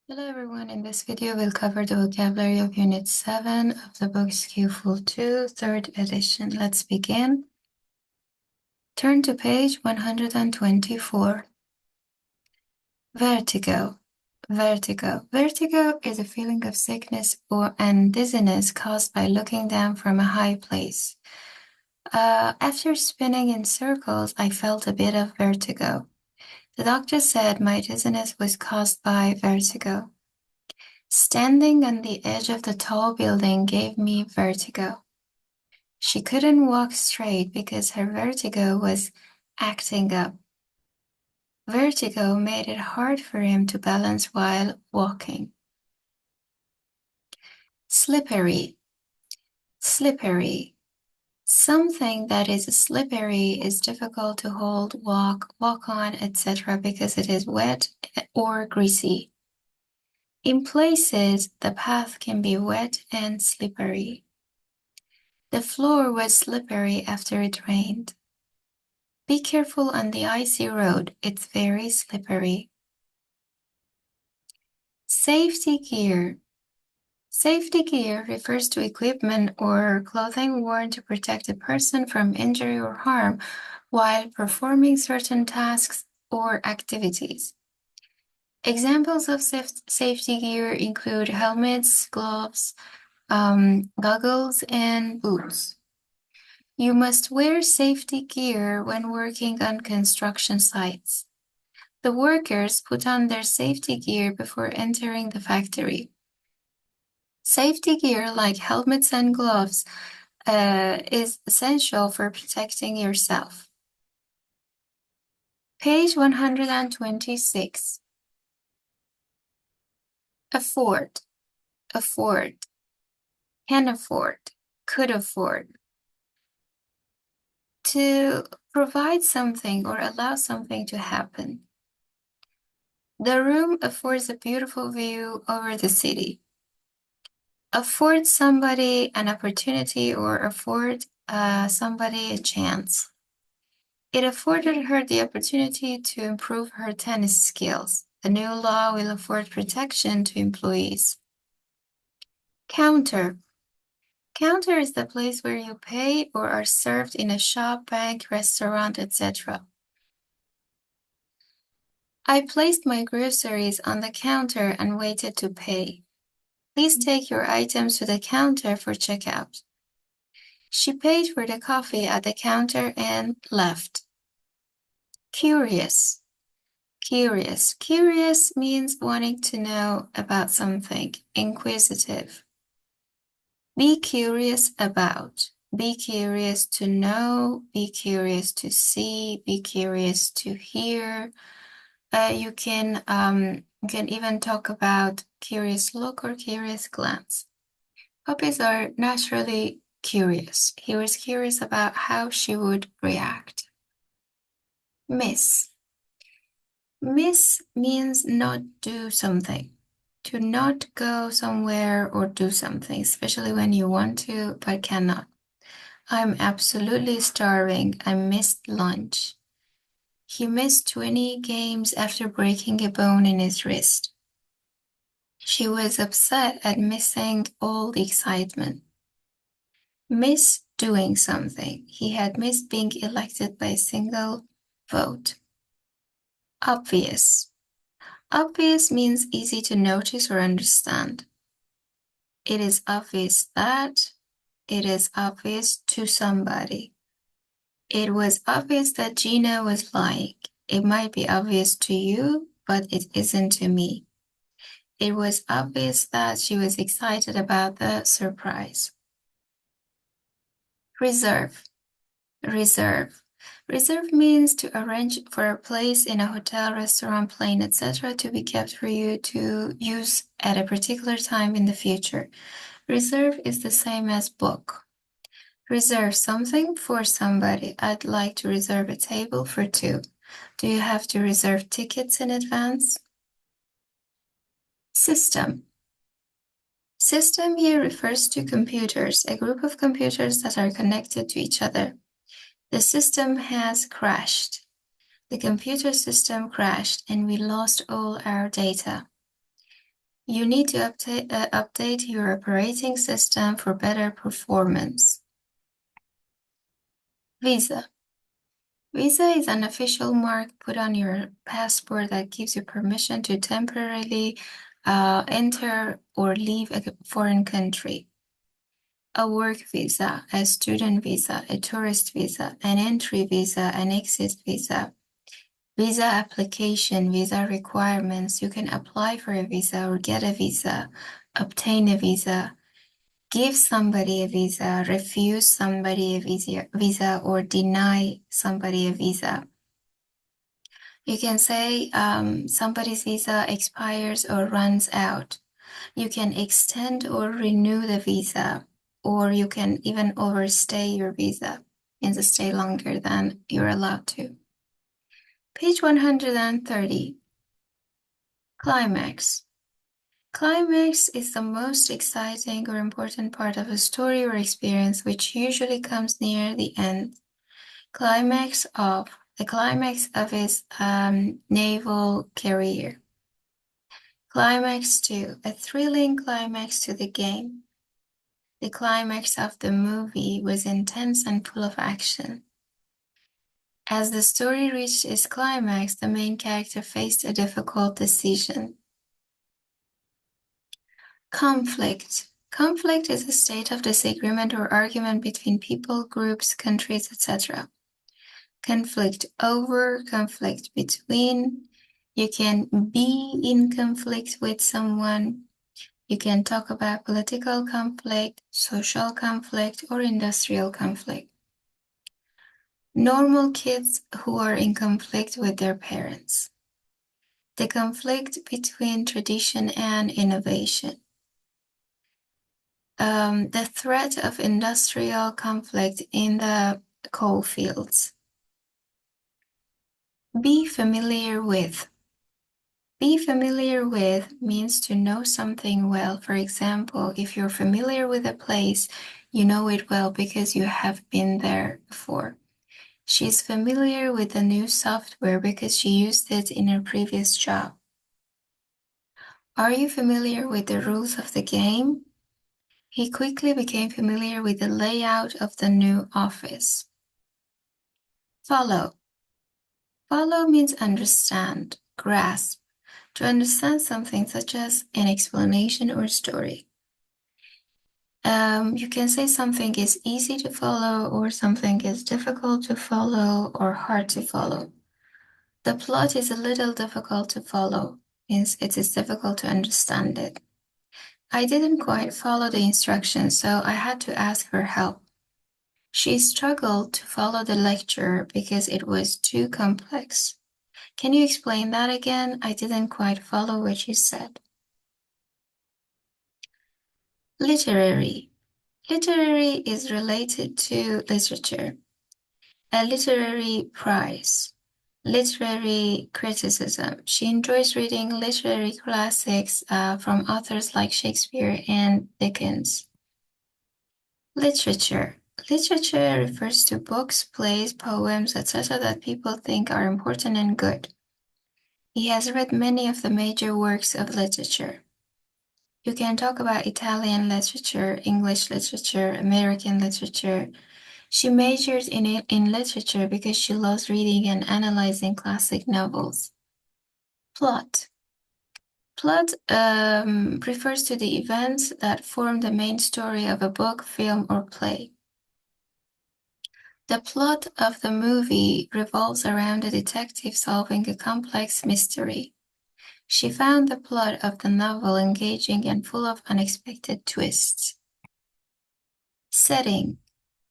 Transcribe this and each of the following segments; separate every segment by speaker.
Speaker 1: Hello everyone, in this video we'll cover the vocabulary of Unit 7 of the book Skillful 2, 3rd edition. Let's begin. Turn to page 124. Vertigo. Vertigo. Vertigo is a feeling of sickness and dizziness caused by looking down from a high place. After spinning in circles, I felt a bit of vertigo. The doctor said my dizziness was caused by vertigo. Standing on the edge of the tall building gave me vertigo. She couldn't walk straight because her vertigo was acting up. Vertigo made it hard for him to balance while walking. Slippery. Slippery. Something that is slippery is difficult to hold, walk on, etc. because it is wet or greasy. In places, the path can be wet and slippery. The floor was slippery after it rained. Be careful on the icy road, it's very slippery. Safety gear. Safety gear refers to equipment or clothing worn to protect a person from injury or harm while performing certain tasks or activities. Examples of safety gear include helmets, gloves, goggles, and boots. You must wear safety gear when working on construction sites. The workers put on their safety gear before entering the factory. Safety gear, like helmets and gloves, is essential for protecting yourself. Page 126. Afford. Afford. Can afford. Could afford. To provide something or allow something to happen. The room affords a beautiful view over the city. Afford somebody an opportunity or afford somebody a chance. It afforded her the opportunity to improve her tennis skills. The new law will afford protection to employees. Counter. Counter is the place where you pay or are served in a shop, bank, restaurant, etc. I placed my groceries on the counter and waited to pay. Please take your items to the counter for checkout. She paid for the coffee at the counter and left. Curious. Curious. Curious means wanting to know about something. Inquisitive. Be curious about. Be curious to know. Be curious to see. Be curious to hear. You can even talk about curious look or curious glance. Puppies are naturally curious. He was curious about how she would react. Miss. Miss means not do something. To not go somewhere or do something, especially when you want to but cannot. I'm absolutely starving. I missed lunch. He missed 20 games after breaking a bone in his wrist. She was upset at missing all the excitement. Miss doing something. He had missed being elected by a single vote. Obvious. Obvious means easy to notice or understand. It is obvious that. It is obvious to somebody. It was obvious that Gina was lying. It might be obvious to you, but it isn't to me. It was obvious that she was excited about the surprise. Reserve. Reserve. Reserve means to arrange for a place in a hotel, restaurant, plane, etc. to be kept for you to use at a particular time in the future. Reserve is the same as book. Reserve something for somebody. I'd like to reserve a table for two. Do you have to reserve tickets in advance? System. System here refers to computers, a group of computers that are connected to each other. The system has crashed. The computer system crashed and we lost all our data. You need to update your operating system for better performance. Visa. Visa is an official mark put on your passport that gives you permission to temporarily enter or leave a foreign country. A work visa, a student visa, a tourist visa, an entry visa, an exit visa. Visa application, visa requirements. You can apply for a visa or get a visa, obtain a visa, give somebody a visa, refuse somebody a visa, or deny somebody a visa. You can say somebody's visa expires or runs out. You can extend or renew the visa, or you can even overstay your visa and stay longer than you're allowed to. Page 130. Climax. Climax is the most exciting or important part of a story or experience which usually comes near the end. The climax of his naval career. Climax 2, a thrilling climax to the game. The climax of the movie was intense and full of action. As the story reached its climax, the main character faced a difficult decision. Conflict. Conflict is a state of disagreement or argument between people, groups, countries, etc. Conflict over, conflict between. You can be in conflict with someone. You can talk about political conflict, social conflict, or industrial conflict. Normal kids who are in conflict with their parents. The conflict between tradition and innovation. The threat of industrial conflict in the coal fields. Be familiar with. Be familiar with means to know something well. For example, if you're familiar with a place, you know it well because you have been there before. She's familiar with the new software because she used it in her previous job. Are you familiar with the rules of the game? He quickly became familiar with the layout of the new office. Follow. Follow means understand, grasp. To understand something such as an explanation or story. You can say something is easy to follow or something is difficult to follow or hard to follow. The plot is a little difficult to follow, means it is difficult to understand it. I didn't quite follow the instructions, so I had to ask for help. She struggled to follow the lecture because it was too complex. Can you explain that again? I didn't quite follow what you said. Literary. Literary is related to literature. A literary prize. Literary criticism. She enjoys reading literary classics from authors like Shakespeare and Dickens. Literature. Literature refers to books, plays, poems, etc. that people think are important and good. He has read many of the major works of literature. You can talk about Italian literature, English literature, American literature. She majored in literature because she loves reading and analyzing classic novels. Plot. Plot refers to the events that form the main story of a book, film, or play. The plot of the movie revolves around a detective solving a complex mystery. She found the plot of the novel engaging and full of unexpected twists. Setting.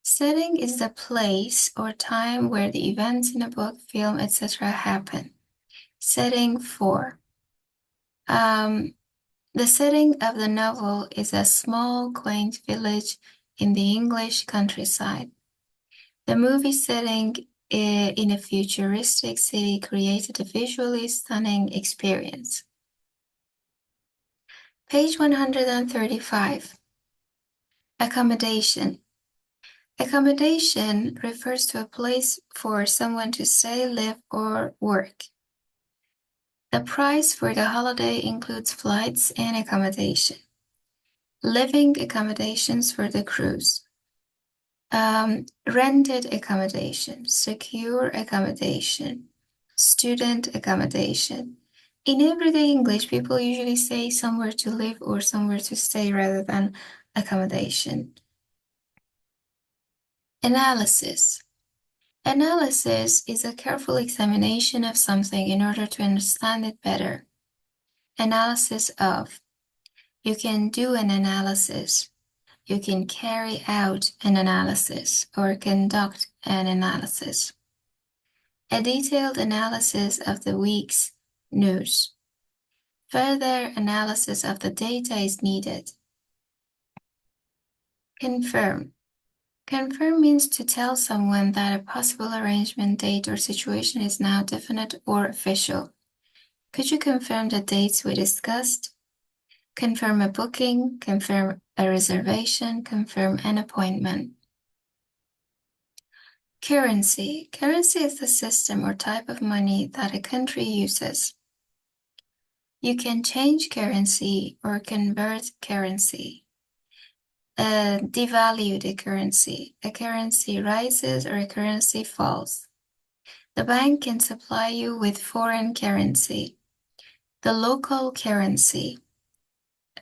Speaker 1: Setting is the place or time where the events in a book, film, etc. happen. Setting 4. The setting of the novel is a small, quaint village in the English countryside. The movie setting in a futuristic city created a visually stunning experience. Page 135. Accommodation. Accommodation refers to a place for someone to stay, live, or work. The price for the holiday includes flights and accommodation. Living accommodations for the cruise. Rented accommodation, secure accommodation, student accommodation. In everyday English, people usually say somewhere to live or somewhere to stay rather than accommodation. Analysis. Analysis is a careful examination of something in order to understand it better. Analysis of. You can do an analysis. You can carry out an analysis or conduct an analysis. A detailed analysis of the week's news. Further analysis of the data is needed. Confirm. Confirm means to tell someone that a possible arrangement, date, or situation is now definite or official. Could you confirm the dates we discussed? Confirm a booking, confirm a reservation, confirm an appointment. Currency. Currency is the system or type of money that a country uses. You can change currency or convert currency. Devalue the currency. A currency rises or a currency falls. The bank can supply you with foreign currency. The local currency.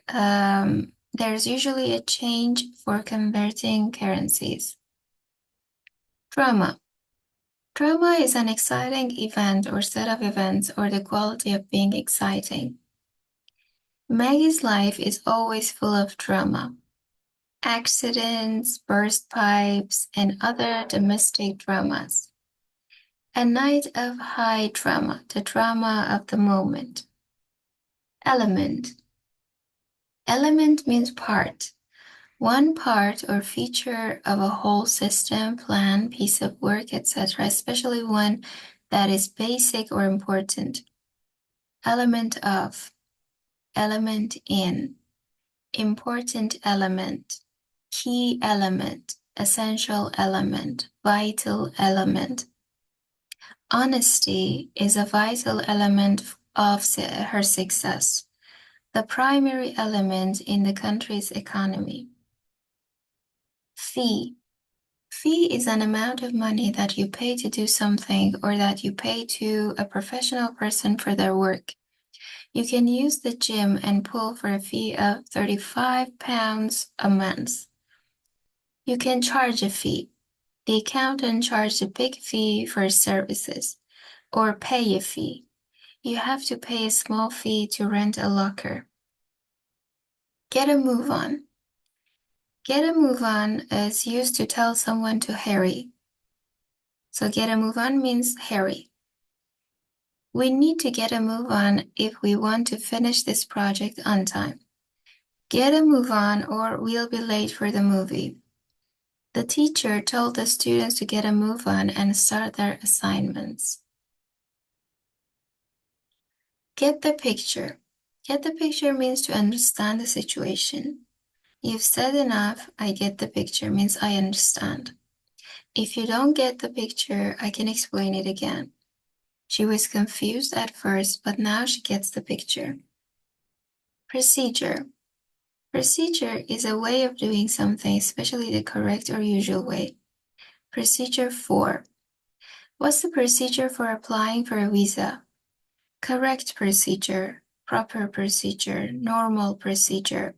Speaker 1: There's usually a change for converting currencies. Drama. Drama is an exciting event or set of events or the quality of being exciting. Maggie's life is always full of drama. Accidents, burst pipes, and other domestic dramas. A night of high drama, the drama of the moment. Element. Element means part. One part or feature of a whole system, plan, piece of work, etc., especially one that is basic or important. Element of. Element in. Important element. Key element. Essential element. Vital element. Honesty is a vital element of her success. The primary element in the country's economy. Fee. Fee is an amount of money that you pay to do something or that you pay to a professional person for their work. You can use the gym and pool for a fee of £35 a month. You can charge a fee. The accountant charged a big fee for services, or pay a fee. You have to pay a small fee to rent a locker. Get a move on. Get a move on is used to tell someone to hurry. So get a move on means hurry. We need to get a move on if we want to finish this project on time. Get a move on or we'll be late for the movie. The teacher told the students to get a move on and start their assignments. Get the picture. Get the picture means to understand the situation. You've said enough, I get the picture means I understand. If you don't get the picture, I can explain it again. She was confused at first, but now she gets the picture. Procedure. Procedure is a way of doing something, especially the correct or usual way. Procedure 4. What's the procedure for applying for a visa? Correct procedure, proper procedure, normal procedure.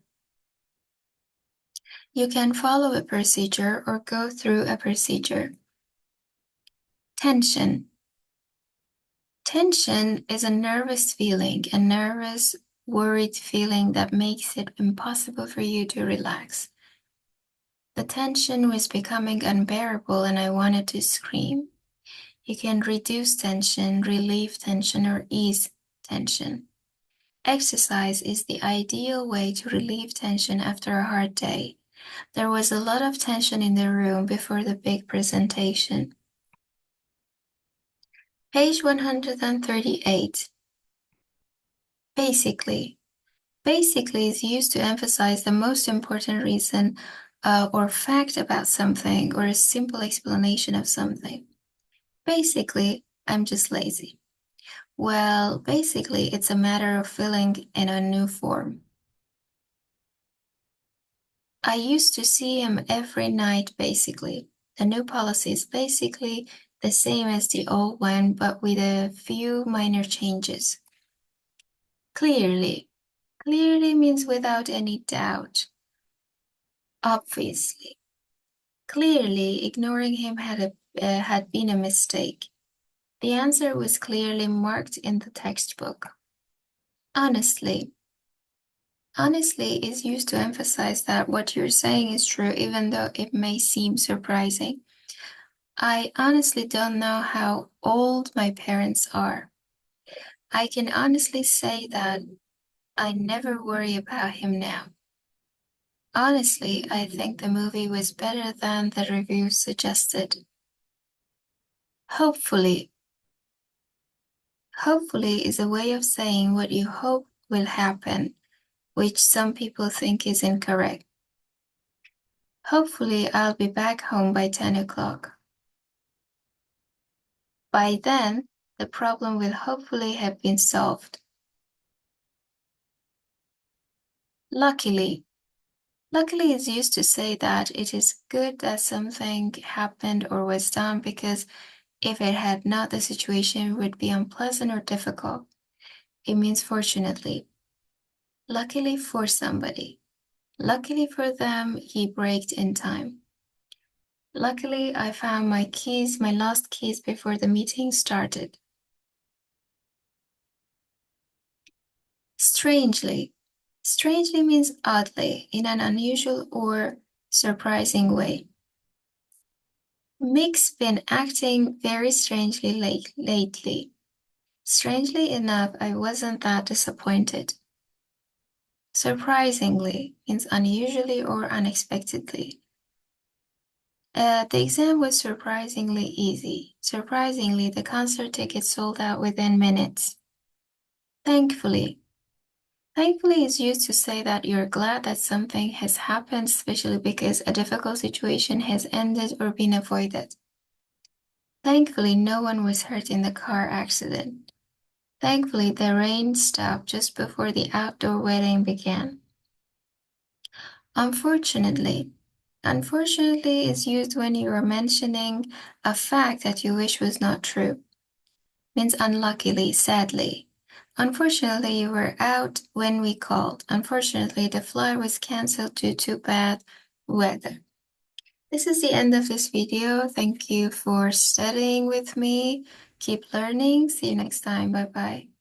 Speaker 1: You can follow a procedure or go through a procedure. Tension. Tension is a nervous feeling, a nervous, worried feeling that makes it impossible for you to relax. The tension was becoming unbearable and I wanted to scream. You can reduce tension, relieve tension, or ease tension. Exercise is the ideal way to relieve tension after a hard day. There was a lot of tension in the room before the big presentation. Page 138. Basically. Basically is used to emphasize the most important reason or fact about something or a simple explanation of something. Basically, I'm just lazy. Well, basically, it's a matter of filling in a new form. I used to see him every night, basically. The new policy is basically the same as the old one, but with a few minor changes. Clearly. Clearly means without any doubt. Obviously. Clearly, ignoring him had been a mistake. The answer was clearly marked in the textbook. Honestly. Honestly is used to emphasize that what you're saying is true, even though it may seem surprising. I honestly don't know how old my parents are. I can honestly say that I never worry about him now. Honestly, I think the movie was better than the reviews suggested. Hopefully. Hopefully is a way of saying what you hope will happen, which some people think is incorrect. Hopefully, I'll be back home by 10 o'clock. By then, the problem will hopefully have been solved. Luckily. Luckily is used to say that it is good that something happened or was done because if it had not, the situation would be unpleasant or difficult. It means fortunately. Luckily for somebody. Luckily for them, he braked in time. Luckily, I found my keys, my lost keys before the meeting started. Strangely. Strangely means oddly, in an unusual or surprising way. Mick's been acting very strangely lately. Strangely enough, I wasn't that disappointed. Surprisingly means unusually or unexpectedly. The exam was surprisingly easy. Surprisingly, the concert tickets sold out within minutes. Thankfully. Thankfully is used to say that you're glad that something has happened, especially because a difficult situation has ended or been avoided. Thankfully, no one was hurt in the car accident. Thankfully, the rain stopped just before the outdoor wedding began. Unfortunately. Unfortunately is used when you are mentioning a fact that you wish was not true. Means unluckily, sadly. Unfortunately, you were out when we called. Unfortunately, the flight was canceled due to bad weather. This is the end of this video. Thank you for studying with me. Keep learning. See you next time. Bye-bye.